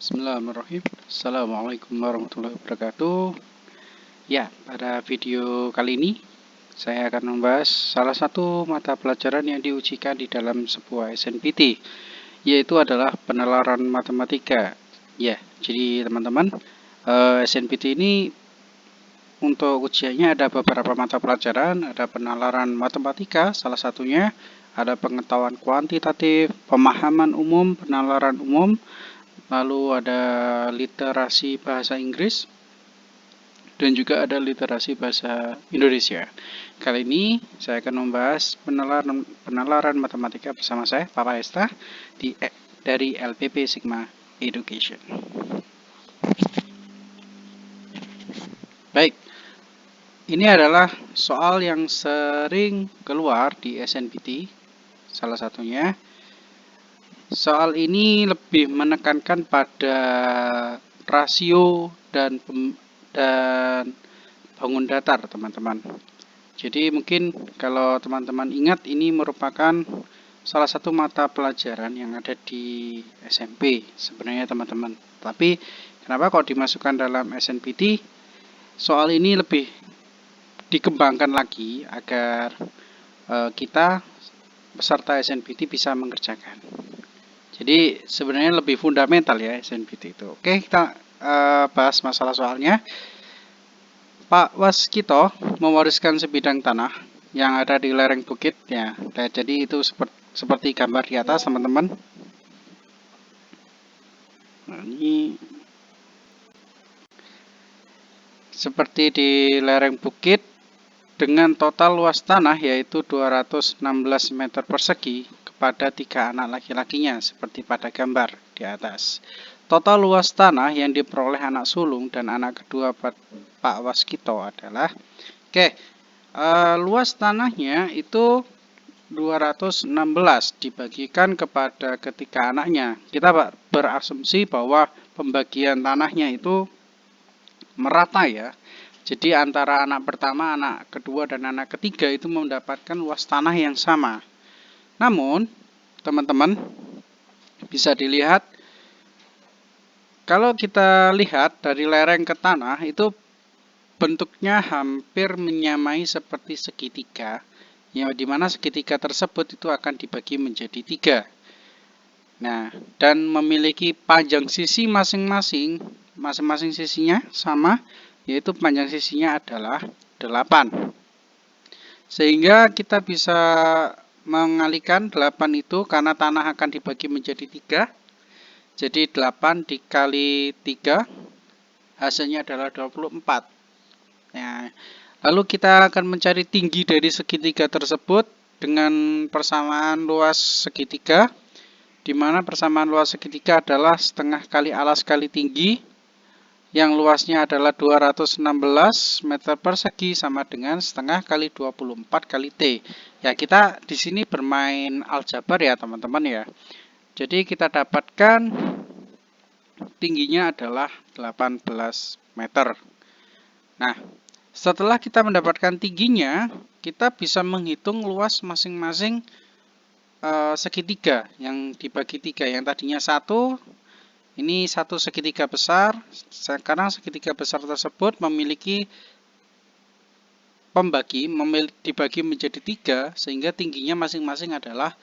Bismillahirrahmanirrahim. Assalamualaikum warahmatullahi wabarakatuh. Ya, pada video kali ini saya akan membahas salah satu mata pelajaran yang diujikan di dalam sebuah SNPT, yaitu adalah penalaran matematika. Ya, jadi teman-teman, SNPT ini untuk ujiannya ada beberapa mata pelajaran, ada penalaran matematika, salah satunya ada pengetahuan kuantitatif, pemahaman umum, penalaran umum, lalu ada literasi bahasa Inggris, dan juga ada literasi bahasa Indonesia. Kali ini saya akan membahas penalaran matematika bersama saya, Papa Esta, dari LPP Sigma Education. Baik, ini adalah soal yang sering keluar di SNPT, salah satunya. Soal ini lebih menekankan pada rasio dan bangun datar, teman-teman. Jadi mungkin kalau teman-teman ingat, ini merupakan salah satu mata pelajaran yang ada di SMP sebenarnya, teman-teman. Tapi kenapa kok dimasukkan dalam SNPT? Soal ini lebih dikembangkan lagi agar kita peserta SNPT bisa mengerjakan. Jadi sebenarnya lebih fundamental ya SNPT itu. Oke, kita bahas masalah soalnya. Pak Waskito mewariskan sebidang tanah yang ada di lereng bukit ya. Nah, jadi itu seperti gambar di atas, teman-teman. Nah, ini seperti di lereng bukit dengan total luas tanah yaitu 216 meter persegi kepada 3 anak laki-lakinya seperti pada gambar di atas. Total luas tanah yang diperoleh anak sulung dan anak kedua Pak Waskito adalah luas tanahnya itu 216 dibagikan kepada ketiga anaknya. Kita berasumsi bahwa pembagian tanahnya itu merata ya. Jadi antara anak pertama, anak kedua, dan anak ketiga itu mendapatkan luas tanah yang sama. Namun, teman-teman bisa dilihat, kalau kita lihat dari lereng ke tanah itu bentuknya hampir menyamai seperti segitiga, yang dimana segitiga tersebut itu akan dibagi menjadi 3. Nah, dan memiliki panjang sisi masing-masing sisinya sama, yaitu panjang sisinya adalah 8. Sehingga kita bisa mengalihkan 8 itu karena tanah akan dibagi menjadi 3. Jadi 8 dikali 3 hasilnya adalah 24. Nah, lalu kita akan mencari tinggi dari segitiga tersebut dengan persamaan luas segitiga, di mana persamaan luas segitiga adalah setengah kali alas kali tinggi, yang luasnya adalah 216 meter persegi sama dengan setengah kali 24 kali T. Ya, kita di sini bermain aljabar ya, teman-teman ya. Jadi kita dapatkan tingginya adalah 18 meter. Nah, setelah kita mendapatkan tingginya, kita bisa menghitung luas masing-masing segitiga yang dibagi 3. Yang tadinya 1, ini satu segitiga besar. Sekarang segitiga besar tersebut memiliki dibagi menjadi 3, sehingga tingginya masing-masing adalah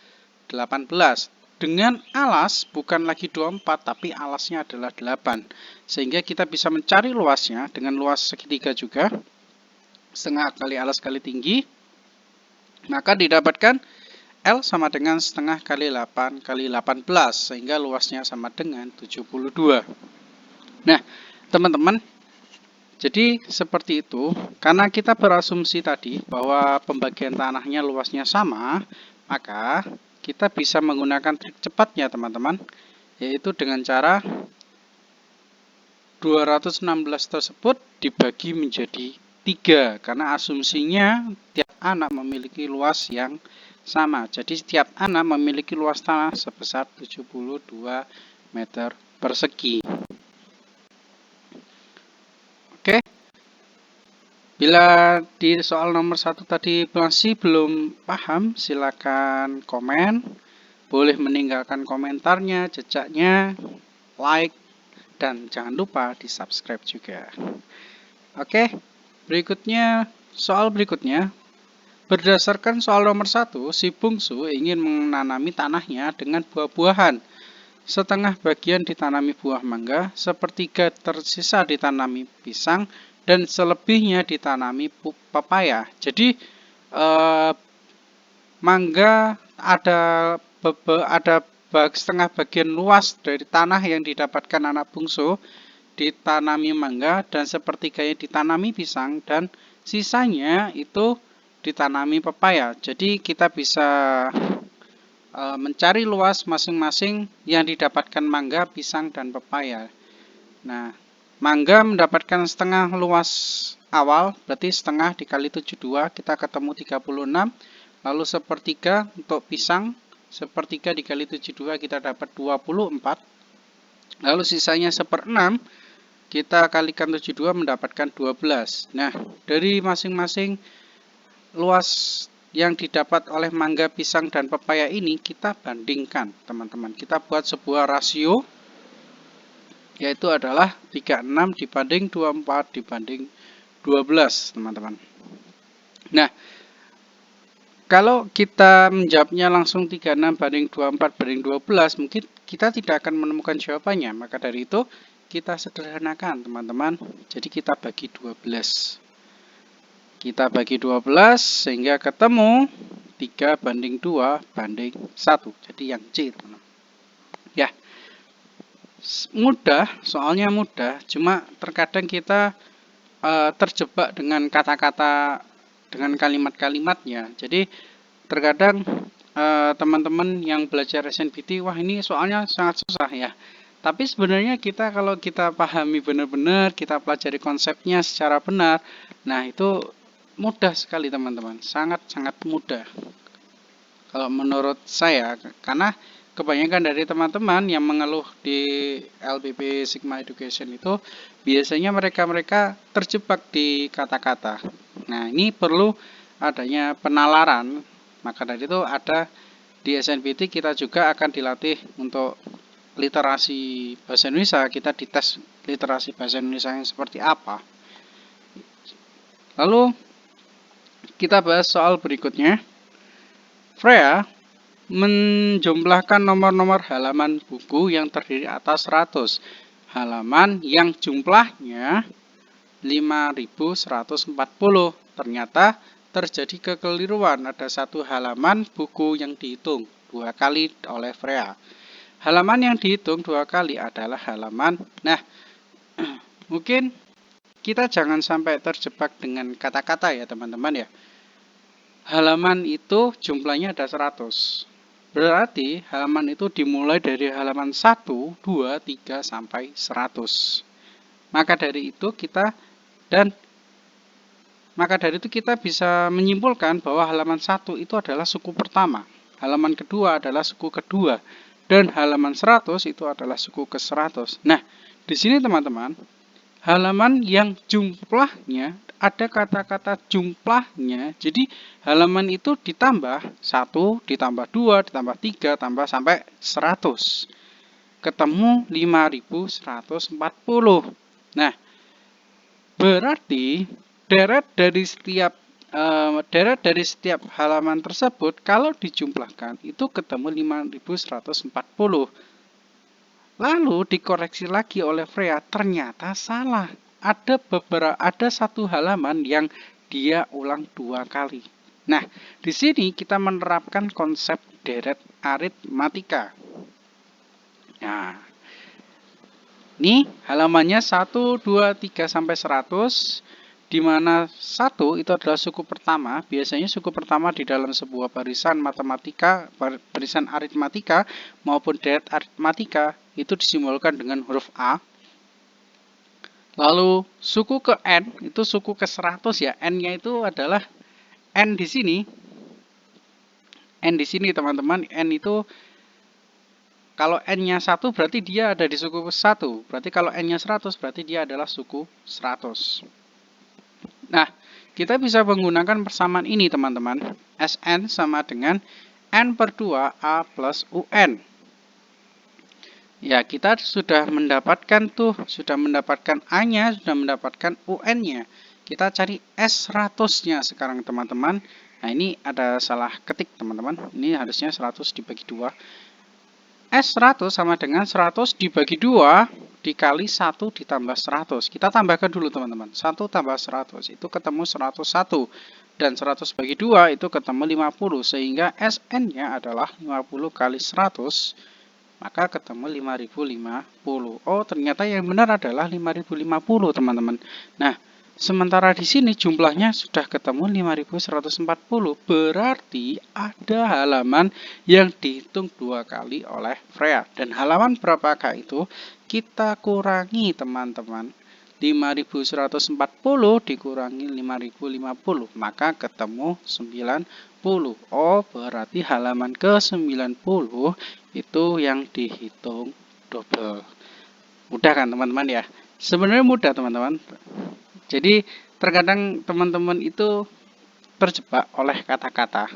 18. Dengan alas bukan lagi 24, tapi alasnya adalah 8. Sehingga kita bisa mencari luasnya dengan luas segitiga juga, setengah kali alas kali tinggi. Maka didapatkan L sama dengan setengah kali 8 kali 18, sehingga luasnya sama dengan 72. Nah, teman-teman, jadi seperti itu. Karena kita berasumsi tadi bahwa pembagian tanahnya luasnya sama, maka kita bisa menggunakan trik cepatnya, teman-teman, yaitu dengan cara 216 tersebut dibagi menjadi 3, karena asumsinya tiap anak memiliki luas yang sama. Jadi setiap anak memiliki luas tanah sebesar 72 meter persegi. Oke. Bila di soal nomor 1 tadi masih belum paham, silakan komen. Boleh meninggalkan komentarnya, jejaknya, like, dan jangan lupa di subscribe juga. Oke, berikutnya soal berikutnya. Berdasarkan soal nomor 1, si bungsu ingin menanami tanahnya dengan buah-buahan. Setengah bagian ditanami buah mangga, sepertiga tersisa ditanami pisang, dan selebihnya ditanami pepaya. Jadi mangga ada setengah bagian luas dari tanah yang didapatkan anak bungsu ditanami mangga, dan sepertiganya ditanami pisang, dan sisanya itu ditanami pepaya. Jadi kita bisa mencari luas masing-masing yang didapatkan mangga, pisang, dan pepaya. Nah, mangga mendapatkan setengah luas awal, berarti setengah dikali 72, kita ketemu 36. Lalu sepertiga untuk pisang, sepertiga dikali 72 kita dapat 24. Lalu sisanya 1/6, kita kalikan 72 mendapatkan 12. Nah, dari masing-masing luas yang didapat oleh mangga, pisang, dan pepaya ini kita bandingkan, teman-teman. Kita buat sebuah rasio, yaitu adalah 36 dibanding 24 dibanding 12, teman-teman. Nah, kalau kita menjawabnya langsung 36 banding 24 banding 12, mungkin kita tidak akan menemukan jawabannya. Maka dari itu, kita sederhanakan, teman-teman. Jadi kita bagi 12. Kita bagi 12 sehingga ketemu 3 banding 2 banding 1. Jadi yang C, teman-teman. Ya, mudah, soalnya mudah. Cuma terkadang kita terjebak dengan kata-kata, dengan kalimat-kalimatnya. Jadi terkadang teman-teman yang belajar SNBT, wah ini soalnya sangat susah ya. Tapi sebenarnya kalau kita pahami benar-benar, kita pelajari konsepnya secara benar, nah itu mudah sekali, teman-teman. Sangat-sangat mudah. Kalau menurut saya, karena kebanyakan dari teman-teman yang mengeluh di LPP Sigma Education itu, biasanya mereka terjebak di kata-kata. Nah, ini perlu adanya penalaran. Maka dari itu ada di SNBT kita juga akan dilatih untuk literasi bahasa Indonesia. Kita dites literasi bahasa Indonesia yang seperti apa. Lalu kita bahas soal berikutnya. Freya menjumlahkan nomor-nomor halaman buku yang terdiri atas 100 halaman yang jumlahnya 5140. Ternyata terjadi kekeliruan, ada satu halaman buku yang dihitung 2 kali oleh Freya. Halaman yang dihitung 2 kali adalah halaman. Nah, mungkin kita jangan sampai terjebak dengan kata-kata ya, teman-teman ya. Halaman itu jumlahnya ada 100. Berarti halaman itu dimulai dari halaman 1, 2, 3 sampai 100. Maka dari itu kita bisa menyimpulkan bahwa halaman 1 itu adalah suku pertama, halaman kedua adalah suku kedua, dan halaman 100 itu adalah suku ke-100. Nah, di sini teman-teman, halaman yang jumlahnya ada kata-kata jumlahnya. Jadi halaman itu ditambah 1, ditambah 2, ditambah 3, tambah sampai 100. Ketemu 5140. Nah, berarti deret dari setiap halaman tersebut kalau dijumlahkan itu ketemu 5140. Lalu dikoreksi lagi oleh Freya, ternyata salah. Ada satu halaman yang dia ulang 2 kali. Nah, di sini kita menerapkan konsep deret aritmatika. Nah, ini halamannya 1, 2, 3 sampai 100. Di mana 1 itu adalah suku pertama. Biasanya suku pertama di dalam sebuah barisan matematika, barisan aritmatika maupun deret aritmatika itu disimbolkan dengan huruf A. Lalu suku ke N itu suku ke 100 ya. N-nya itu adalah N di sini. N di sini teman-teman. N itu kalau N-nya 1 berarti dia ada di suku ke 1. Berarti kalau N-nya 100 berarti dia adalah suku 100. Nah, kita bisa menggunakan persamaan ini teman-teman. Sn sama dengan N/2 A plus UN. Ya, kita sudah mendapatkan A-nya, sudah mendapatkan UN-nya. Kita cari S100-nya sekarang, teman-teman. Nah, ini ada salah ketik, teman-teman. Ini harusnya 100 dibagi 2. S100 sama dengan 100 dibagi 2 dikali 1 ditambah 100. Kita tambahkan dulu, teman-teman. 1 tambah 100 itu ketemu 101. Dan 100 bagi 2 itu ketemu 50. Sehingga SN-nya adalah 50 kali 100. Maka ketemu 5050. Oh, ternyata yang benar adalah 5050, teman-teman. Nah, sementara di sini jumlahnya sudah ketemu 5140. Berarti ada halaman yang dihitung 2 kali oleh Freya. Dan halaman berapakah itu? Kita kurangi, teman-teman. 5140 dikurangi 5050, maka ketemu 90. Oh, berarti halaman ke-90 itu yang dihitung double. Mudah kan, teman-teman ya? Sebenarnya mudah, teman-teman. Jadi, terkadang teman-teman itu terjebak oleh kata-kata.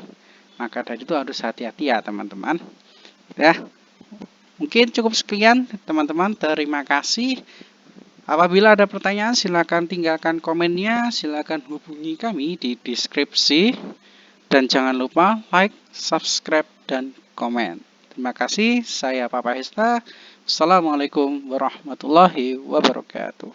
Maka dari itu harus hati-hati ya, teman-teman. Ya, mungkin cukup sekian, teman-teman. Terima kasih. Apabila ada pertanyaan, silakan tinggalkan komennya, silakan hubungi kami di deskripsi, dan jangan lupa like, subscribe, dan komen. Terima kasih, saya Papa Hesta. Assalamualaikum warahmatullahi wabarakatuh.